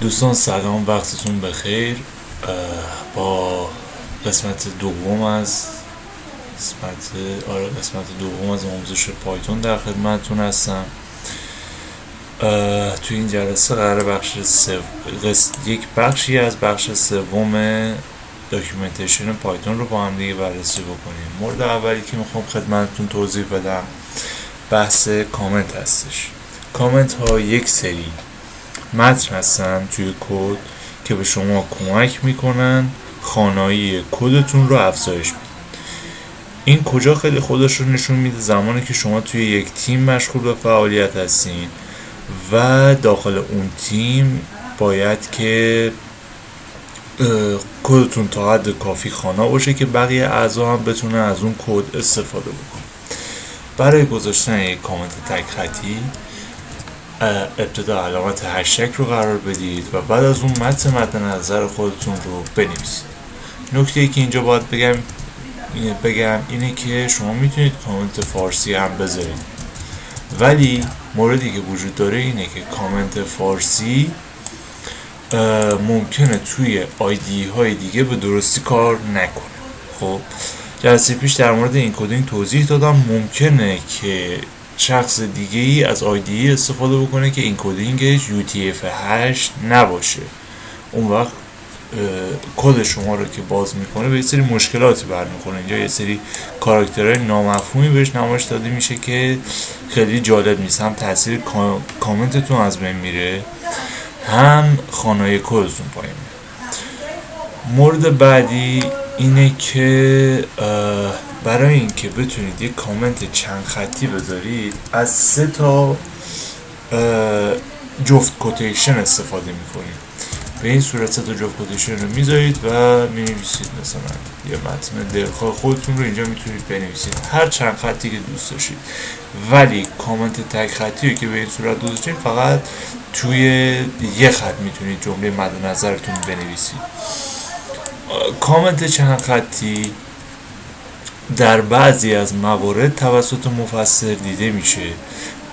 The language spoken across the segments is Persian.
دوستان سلام، وقتتون بخیر. با قسمت دوم از آموزش پایتون در خدمتتون هستم. توی این جلسه قرار یک بخشی از بخش سوم داکیومنتیشن پایتون رو با هم دیگه بررسی بکنیم. مورد اولی که میخوام خدمتتون توضیح بدم بحث کامنت هستش. کامنت ها یک سری متن هستن توی کد که به شما کمک میکنن خوانایی کدتون رو افزایش بدید. این کجا خیلی خودش رو نشون میده؟ زمانی که شما توی یک تیم مشغول به فعالیت هستین و داخل اون تیم باید که کدتون تا حد کافی خوانا باشه که بقیه اعضا هم بتونن از اون کد استفاده بکنن. برای گذاشتن یک کامنت تک خطی ابتدا علامت هشتگ رو قرار بدید و بعد از اون متن مد نظر خودتون رو بنویسید. نکته‌ای که اینجا باید بگم اینه که شما میتونید کامنت فارسی هم بذارید، ولی موردی که وجود داره اینه که کامنت فارسی ممکنه توی آیدی های دیگه به درستی کار نکنه. خب جلسه پیش در مورد این کدینگ توضیح دادم. ممکنه که شخص دیگه ای از آیدی استفاده بکنه که این کدینگش UTF-8 نباشه. اون وقت کد شما رو که باز میکنه به یه سری مشکلاتی برمیخوره. اینجا یه سری کاراکترهای نامفهومی بهش نمایش داده میشه که خیلی جالب نیست. هم تاثیر کامنتتون از بین میره، هم خوانای کدتون پایین میره. مورد بعدی اینه که برای اینکه بتونید یک کامنت چند خطی بذارید از 3 تا جفت کوتیشن استفاده میکنید. به این صورت 3 تا جفت کوتیشن رو میذارید و مینویسید. مثلا یه متن دلخواه خودتون رو اینجا میتونید بنویسید هر چند خطی که دوست داشتید، ولی کامنت تک خطی رو که به این صورت دوست داشتید فقط توی یه خط میتونید جمله مد نظرتون بنویسید. کامنت چند خطی در بعضی از موارد توسط مفسر دیده میشه،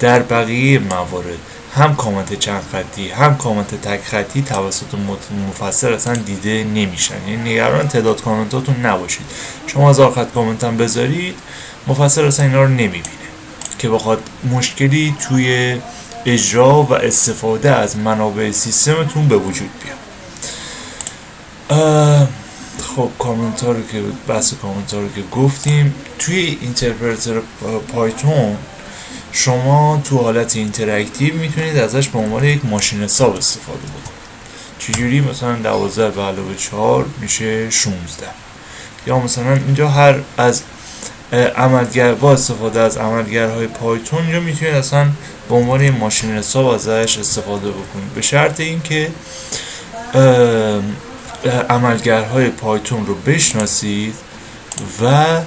در بقیه موارد هم کامنت چند خطی هم کامنت تک خطی توسط مفسر اصلا دیده نمیشن. یعنی نگران تعداد کامنتاتون نباشید. شما 1000 خط کامنت هم بذارید مفسر اصلا اینا رو نمیبینه که بخواد مشکلی توی اجرا و استفاده از منابع سیستمتون به وجود بیاد. خب کامنت ها رو که بحث کامنت ها رو که گفتیم، توی اینترپرتر پایتون شما تو حالت اینتراکتیو میتونید ازش به عنوان یک ماشین حساب استفاده بکنید. چجوری؟ مثلا 12 به علاوه 4 میشه 16، یا مثلا اینجا هر از با استفاده از عملگرهای پایتون اینجا میتونید اصلا به عنوان یک ماشین حساب ازش استفاده بکنید، به شرط اینکه عملگرهای پایتون رو بشناسید و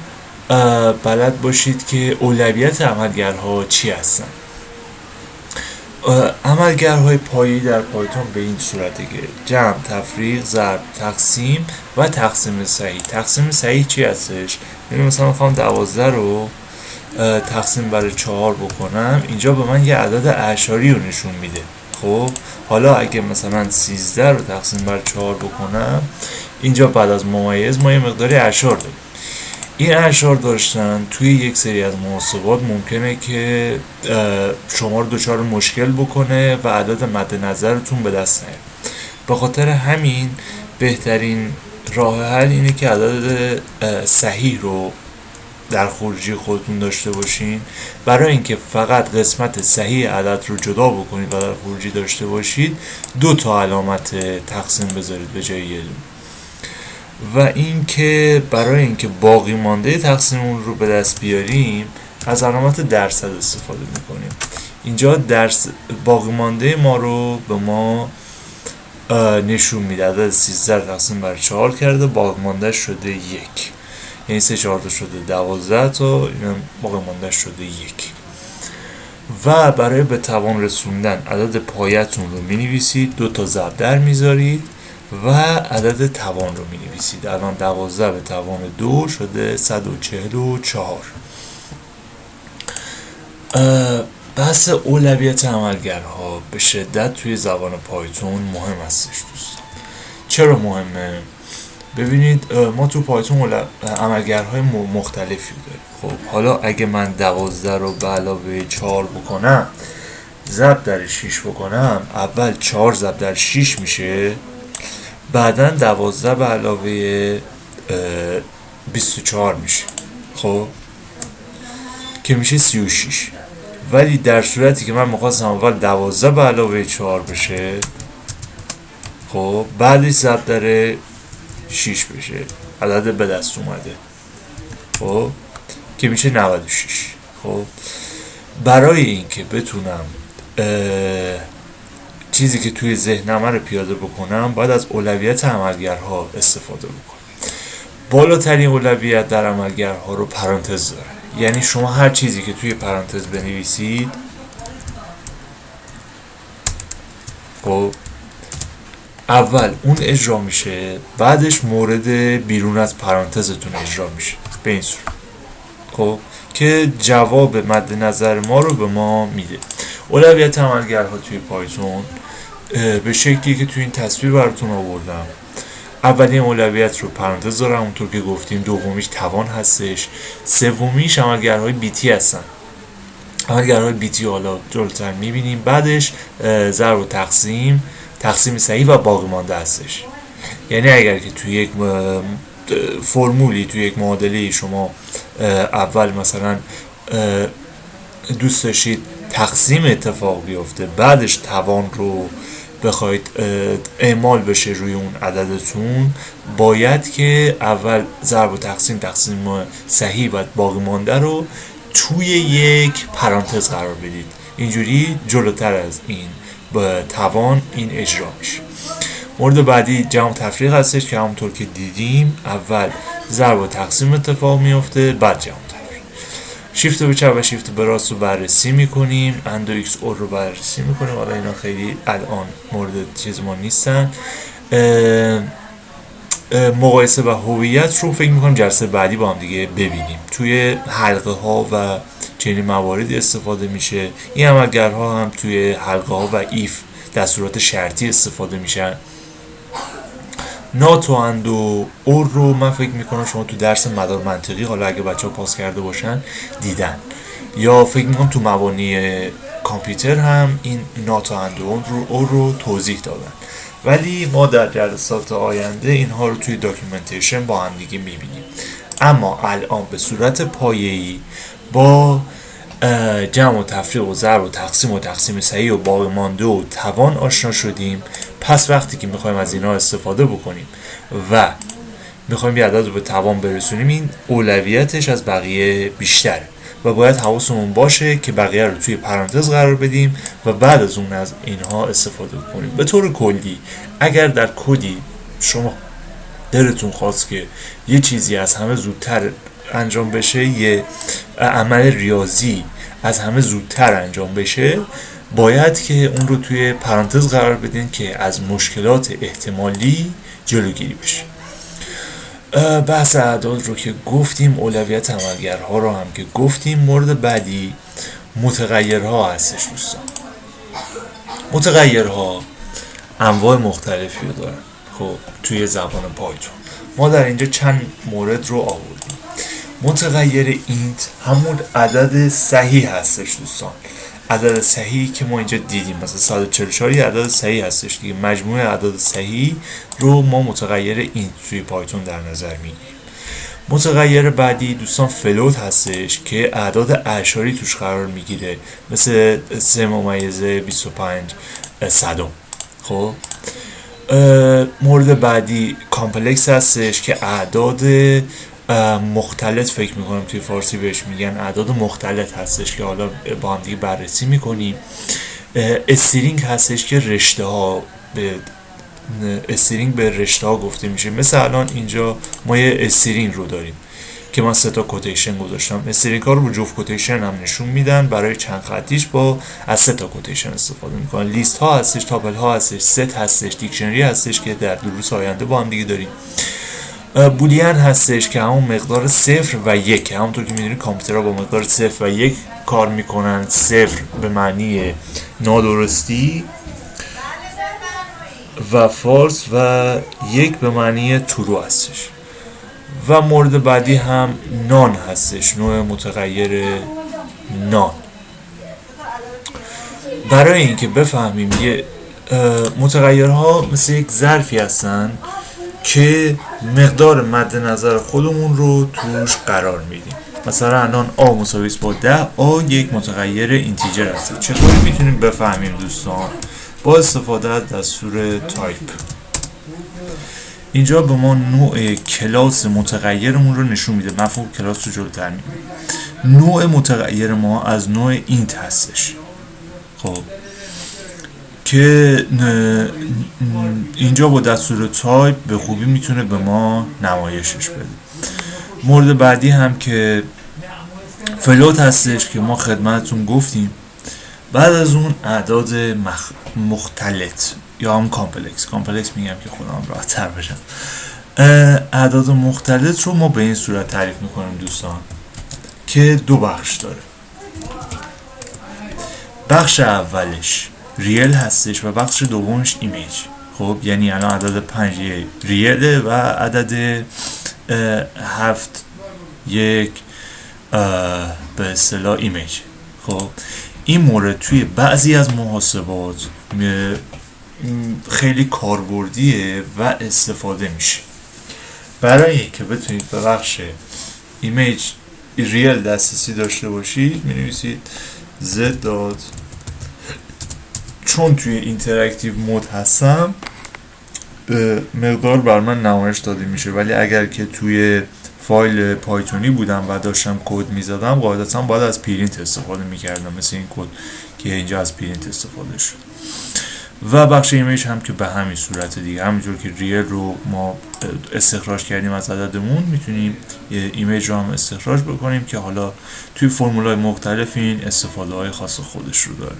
بلد باشید که اولویت عملگرها چی هستن. عملگرهای پایه‌ای در پایتون به این صورته که جمع، تفریق، ضرب، تقسیم و تقسیم صحیح. تقسیم صحیح چی هستش؟ یعنی مثلا میخوام 12 رو تقسیم بر 4 بکنم، اینجا به من یه عدد اعشاری رو نشون میده. خب حالا اگه مثلا 13 رو تقسیم بر 4 بکنم، اینجا بعد از ممیز ما یه مقداری اعشار داریم. این اعشار داشتن توی یک سری از محاسبات ممکنه که شما رو دچار مشکل بکنه و عدد مد نظرتون به دست نیاد. به خاطر همین بهترین راه حل اینه که عدد صحیح رو در خروجی خودتون داشته باشین. برای اینکه فقط قسمت صحیح عدد رو جدا بکنید و در خروجی داشته باشید 2 تا علامت تقسیم بذارید به جای یه دونه. و اینکه برای اینکه باقی مانده تقسیمون رو به دست بیاریم از علامت درصد استفاده میکنیم. اینجا باقی مانده ما رو به ما نشون میده. عدد 13 تقسیم بر 4 کرده، باقی مانده شده 1. یعنی 3 4 تا شده 12 تا، این باقی مانده شده 1. و برای به توان رسوندن عدد پایتون رو می نویسید، 2 تا ضرب در میذارید و عدد توان رو می نویسید. الان 12 به توان 2 شده 144. بحث اولویت عملگرها به شدت توی زبان پایتون مهم هستش دوستان. چرا مهمه؟ ببینید ما تو پایتون عملگرهای مختلفی داریم. خب حالا اگه من 12 رو به علاوه 4 بکنم ضرب در 6 بکنم، اول 4 ضرب در 6 میشه، بعدا 12 به علاوه 24 میشه، خب که میشه 36. ولی در صورتی که من میخواستم اول 12 به علاوه 4 بشه، خب بعدش ضرب در 6 بشه، عدد به دست اومده، خب که میشه 96. خب برای اینکه بتونم چیزی که توی ذهنم رو پیاده بکنم باید از اولویت عملگرها استفاده بکنم. بالاترین اولویت در عملگرها رو پرانتز داره، یعنی شما هر چیزی که توی پرانتز بنویسید خب اول اون اجرا میشه، بعدش مورد بیرون از پرانتزتون اجرا میشه به این صورت، خب که جواب مد نظر ما رو به ما میده. اولویت عملگرها توی پایتون به شکلی که توی این تصویر براتون آوردم، اولین اولویت رو پرانتز داره اونطور که گفتیم، دومیش توان هستش، سومیش عملگرهای بیتی هستن. عملگرهای بیتی حالا جلوتر میبینیم، بعدش ضرب و تقسیم، تقسیم صحیح و باقی مانده هستش. یعنی اگر که توی یک فرمولی، توی یک معادله شما اول مثلا دوست داشتید تقسیم اتفاق بیفته، بعدش توان رو بخواید اعمال بشه روی اون عددتون، باید که اول ضرب و تقسیم صحیح و باقی مانده رو توی یک پرانتز قرار بدید. اینجوری جلوتر از این با توان این اجرا میشه. مورد بعدی جمع تفریق هستش که همونطور که دیدیم اول ضرب و تقسیم اتفاق میفته، بعد جمع تفریق. شیفت به چپ و شیفت به راست رو بررسی میکنیم، اند و ایکس اور رو بررسی میکنیم. حالا اینا خیلی الان مورد چیز ما نیستن. مقایسه و هویت رو فکر میکنم جلسه بعدی با هم دیگه ببینیم. توی حلقه ها و چنین مواردی استفاده میشه. این عملگرها هم توی حلقه ها و ایف دستورات شرطی استفاده میشن. نات و اند و اور رو من فکر میکنم شما تو درس مدار منطقی، حالا اگه بچه ها پاس کرده باشن، دیدن، یا فکر میکنم تو مبانی کامپیوتر هم این نات و اند و اور رو توضیح دادن. ولی ما در جلسات آینده اینها رو توی داکیومنتیشن با هم دیگه میبینیم. اما الان به صورت پایه‌ای با جمع و تفریق و ضرب و تقسیم صحیح و باقی مانده و توان آشنا شدیم. پس وقتی که میخوایم از اینا استفاده بکنیم و میخوایم یه عدد رو به توان برسونیم، این اولویتش از بقیه بیشتره و باید حواسمون باشه که بقیه رو توی پرانتز قرار بدیم و بعد از اون از اینها استفاده کنیم. به طور کلی اگر در کدی شما دلتون خواست که یه چیزی از همه زودتر انجام بشه، یه عمل ریاضی از همه زودتر انجام بشه، باید که اون رو توی پرانتز قرار بدین که از مشکلات احتمالی جلوگیری بشه. بحث اعداد رو که گفتیم، اولویت عملگرها رو هم که گفتیم، مورد بعدی متغیرها هستش دوستان. متغیرها انواع مختلفی رو دارن. خب توی زبان پایتون ما در اینجا چند مورد رو آوردیم. متغیر اینت همون عدد صحیح هستش دوستان. عدد صحیح که ما اینجا دیدیم مثلا 144 عدد صحیح هستش دیگه. مجموع اعداد صحیح رو ما متغیر اینت توی پایتون در نظر میگیریم. متغیر بعدی دوستان فلوت هستش که اعداد اعشاری توش قرار میگیره، مثل 3.25. خب مورد بعدی کامپلکس هستش که اعداد مختلط فکر میکنم توی فارسی بهش میگن، اعداد مختلط هستش که حالا با هم دیگه بررسی میکنیم. استرینگ هستش که رشته ها به استرینگ به رشته ها گفته میشه. مثل الان اینجا ما یه استرینگ رو داریم که من 3 تا کوتیشن گذاشتم. استرینگ ها رو با جفت کوتیشن هم نشون میدن. برای چند خطیش با از 3 تا کوتیشن استفاده میکنن. لیست ها هستش، تابل ها هستش، ست هستش، دیکشنری هستش که در دروس آینده با هم دیگه داریم. بولیان هستش که همون مقدار 0 و 1. همونطور که میدونید کامپیوترها با مقدار 0 و 1 کار میکنن. 0 به معنی نادرستی و فالس و 1 به معنی ترو هستش. و مورد بعدی هم نان هستش، نوع متغیر نان. برای اینکه بفهمیم یه متغیرها مثل یک ظرفی هستن که مقدار مد نظر خودمون رو توش قرار میدیم. مثلا الان آ مساوی با 10، آ یک متغیر اینتیجر هست. چطوری میتونیم بفهمیم دوستان؟ با استفاده از دستور تایپ. اینجا به ما نوع کلاس متغیرمون رو نشون میده. مفهوم کلاس رو جلوتر میگیم. نوع متغیر ما از نوع اینت هستش. خب که اینجا با دستور تایپ به خوبی میتونه به ما نمایشش بده. مورد بعدی هم که فلوت هستش که ما خدمتتون گفتیم. بعد از اون اعداد مختلط یا هم کامپلکس میگم که خودم راحت تر بشم. اعداد مختلط رو ما به این صورت تعریف میکنیم دوستان که دو بخش داره. بخش اولش ریل هستش و بخش دومش ایمیج. خب یعنی الان عدد 5 ریله و عدد 7 یک به اصطلاح ایمیج. خب این مورد توی بعضی از محاسبات خیلی کاربردیه و استفاده میشه. برای اینکه بتونید به بخش ایمیج ریل دسترسی داشته باشید می‌نویسید z داد. چون توی اینتراکتیو مود هستم مقدار بر من نمایش داده میشه، ولی اگر که توی فایل پایتونی بودم و داشتم کد میزدم قاعدتا باید از پرینت استفاده میکردم، مثل این کد که اینجا از پرینت استفاده شد. و بخش ایمیج هم که به همین صورت دیگه، همینجور که ریل رو ما استخراج کردیم از عددمون میتونیم ایمیج رو هم استخراج بکنیم که حالا توی فرمولای مختلف این استفاده های خاص خودش رو داره.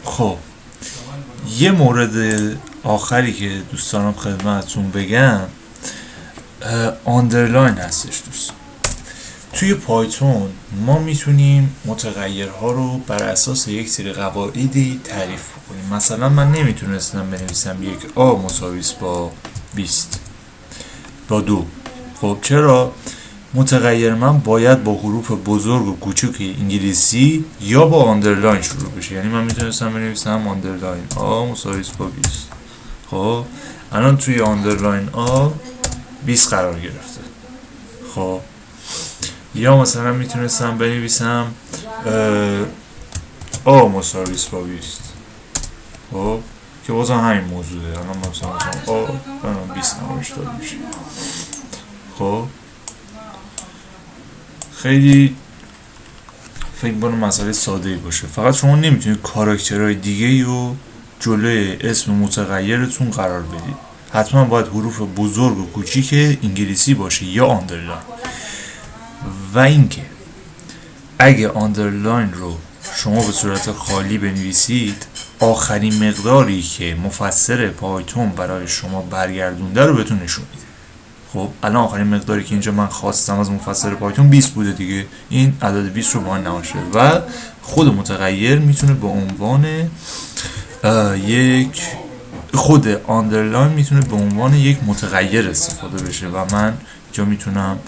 خب یه مورد آخری که دوست دارم خدمتتون بگم آندرلاین هستش دوست. توی پایتون ما میتونیم متغیرها رو بر اساس یک سری قواعدی تعریف کنیم. مثلا من نمیتونستم بنویسم یک آ مساوی با 20 با 2. خب چرا؟ متغیر من باید با حروف بزرگ و کوچک انگلیسی یا با آندرلاین شروع بشه. یعنی من میتونستم بنویسم آندرلاین آ مساوی با 20. خب الان توی آندرلاین آ 20 قرار گرفته. خب یا مثلا میتونستم بنویسم آ مساوی با 20. خب که بازم همین موضوعه. الان مثلا آ 20 نمایش داده میشه. خب خیلی فکر کنم مسئله ساده باشه. فقط شما نمیتونید کاراکترهای دیگه رو جلوی اسم متغیرتون قرار بدید. حتما باید حروف بزرگ و کوچیک انگلیسی باشه یا آندرلاین. و اینکه اگه آندرلاین رو شما به صورت خالی بنویسید، آخرین مقداری که مفسر پایتون برای شما برگردونده رو بهتون نشون میده. خب الان آخرین مقداری که اینجا من خواستم از مفسر پایتون 20 بوده دیگه. این عدد 20 رو با من نمایش بده و خود متغیر میتونه به عنوان یک خود آندرلاین میتونه به عنوان یک متغیر استفاده بشه و من اینجا میتونم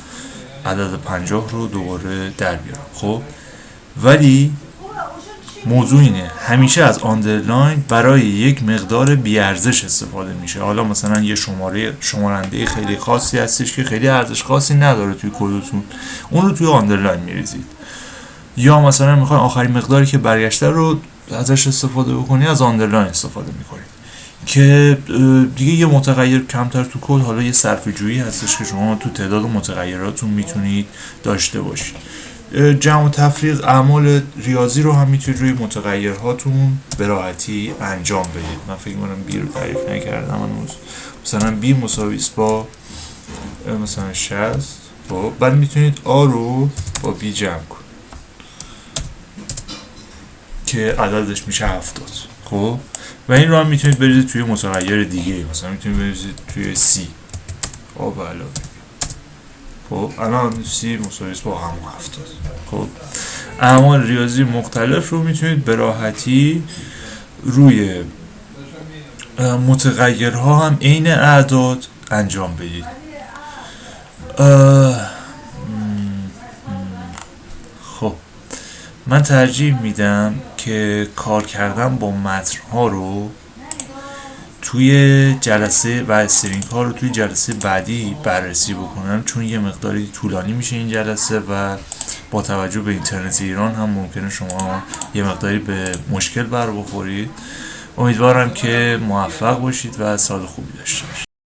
عدد 50 رو دوباره در بیارم. خب ولی موضوع اینه همیشه از آندرلاین برای یک مقدار بیارزش استفاده میشه. حالا مثلا یه شمارنده خیلی خاصی هستش که خیلی ارزش خاصی نداره توی کدتون، اون رو توی آندرلاین میریزید. یا مثلا میخواین آخرین مقداری که برگشته رو ازش استفاده بکنی، از آندرلاین استفاده میکنید که دیگه یه متغیر کمتر تو کد. حالا یه صرفه‌جویی هستش که شما تو تعداد متغیراتون میتونید داشته باشید. جمع و تفریق اعمال ریاضی رو هم میتونید روی متغیرهاتون به راحتی انجام بدید. من فکر می‌کنم بی رو تعریف نکردم هنوز. مثلا بی مساوی با مثلا 60. خب بعد میتونید آ رو با بی جمع کنید. که عددش میشه 70. خب و این رو هم میتونید بریزید توی متغیر دیگه، مثلا میتونید بریزید توی سی. خب علاوه خب الان سی مساوی با همون 70. خب اعمال ریاضی مختلف رو میتونید به راحتی روی متغیرها هم عین اعداد انجام بدید. خب من ترجیح میدم که کار کردن با متن‌ها رو توی جلسه و استرینگ ها رو توی جلسه بعدی بررسی بکنم، چون یه مقداری طولانی میشه این جلسه و با توجه به اینترنت ایران هم ممکنه شما یه مقداری به مشکل بر بخورید. امیدوارم که موفق باشید و سال خوبی داشته باشید.